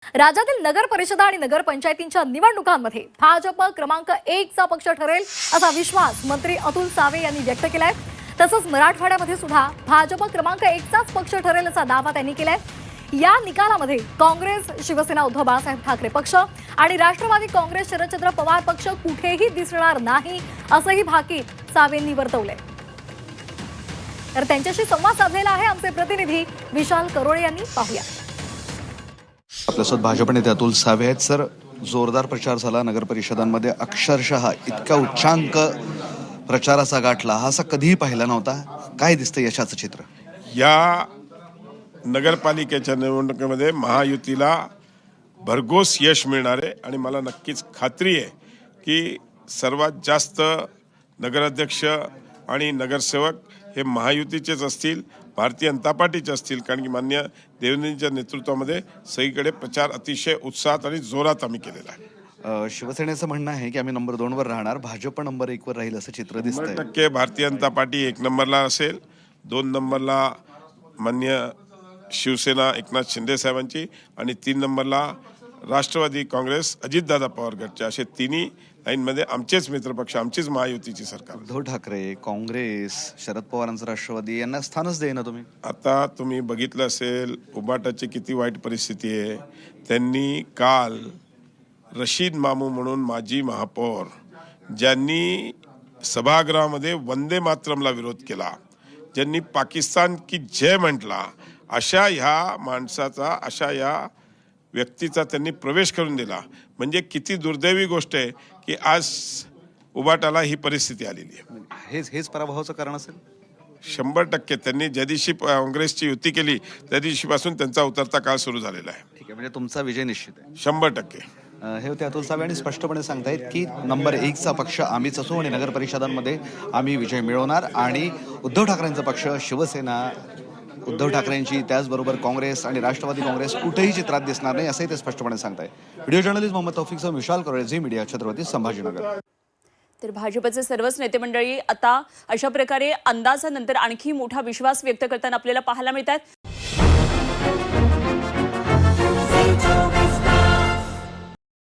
राज्यातील नगर परिषदा आणि नगर पंचायतींच्या निवडणुकांमध्ये भाजप क्रमांक 1 चा पक्ष ठरेल असा विश्वास मंत्री अतुल सावे यांनी व्यक्त केलाय। तसंच मराठवाड्यामध्ये सुद्धा भाजप क्रमांक 1 चाच पक्ष ठरेल असा दावा त्यांनी केलाय। या निकालामध्ये काँग्रेस, शिवसेना उद्धव बाळासाहेब ठाकरे पक्ष आणि राष्ट्रवादी काँग्रेस शरदचंद्र पवार पक्ष कुठेही दिसणार नाही असंही भाकीत सावेंनी वर्तवलंय। तर त्यांच्याशी संवाद साधलेला आहे आमचे प्रतिनिधी विशाल करोळे यांनी। पाहूया। आपल्यासोबत भाजप नेते अतुल सावे आहेत। सर, जोरदार प्रचार झाला नगर परिषदांमध्ये, अक्षरशः इतका उच्चांक प्रचाराचा गाठला हा असा कधीही पाहिला नव्हता। काय दिसतं यशाचं चित्र? या नगरपालिकेच्या निवडणुकीमध्ये महायुतीला भरघोस यश मिळणार आहे आणि मला नक्कीच खात्री आहे की सर्वात जास्त नगराध्यक्ष आणि नगरसेवक हे महायुतीचेच असतील, भारतीय जनता पार्टीचे असतील। कारण की माननीय देवेंद्रजींच्या नेतृत्वामध्ये सगळीकडे प्रचार अतिशय उत्साहात आणि जोरात आम्ही केलेला आहे। शिवसेनेचं म्हणणं आहे की आम्ही नंबर 2 वर राहणार, भाजप नंबर 1 वर राहील असं चित्र दिसतंय। 100% भारतीय जनता पार्टी 1 नंबरला असेल, 2 नंबरला माननीय शिवसेना एकनाथ शिंदे साहेबांची आणि 3 नंबरला राष्ट्रवादी काँग्रेस अजितदादा पवार गटचे, असे तिन्ही लाईनमध्ये आमचेच मित्रपक्ष, आमचीच महायुतीची सरकार। उद्धव ठाकरे, काँग्रेस, शरद पवारांचं राष्ट्रवादी यांना स्थानच देईना तुम्ही। आता तुम्ही बघितलं असेल उबाटाची किती वाईट परिस्थिती आहे। त्यांनी काल रशीद मामू म्हणून माजी महापौर, ज्यांनी सभागृहामध्ये वंदे मातरमला विरोध केला, ज्यांनी पाकिस्तान की जय म्हटला, अशा ह्या माणसाचा, अशा या व्यक्तीचा त्यांनी प्रवेश करून दिला। म्हणजे किती दुर्दैवी गोष्ट आहे की आज उबाटाला ही परिस्थिती आलेली आहे। हेच पराभवाचं कारण असेल। 100% त्यांनी ज्या दिवशी काँग्रेसची युती केली त्या दिवशीपासून त्यांचा उतरता काळ सुरू झालेला आहे। ठीक आहे, म्हणजे तुमचा विजय निश्चित आहे। 100%। हे होते अतुल सावे आणि स्पष्टपणे सांगतायत की नंबर 1 चा पक्ष आम्हीच असू आणि नगर परिषदांमध्ये आम्ही विजय मिळवणार आणि उद्धव ठाकरेंचा पक्ष, शिवसेना उद्धव ठाकरेंची, त्याचबरोबर काँग्रेस आणि राष्ट्रवादी काँग्रेस कुठेही चित्रात दिसणार नाही असंही ते स्पष्टपणे सांगताय। व्हिडिओ जर्नलिस्ट मोहम्मद तौफिकसह विशाल करोळे, झी मीडिया, छत्रपती संभाजीनगर। तर भाजपचे सर्वच नेते मंडळी आता अशा प्रकारे अंदाजानंतर आणखी मोठा विश्वास व्यक्त करताना आपल्याला पाहायला मिळतात।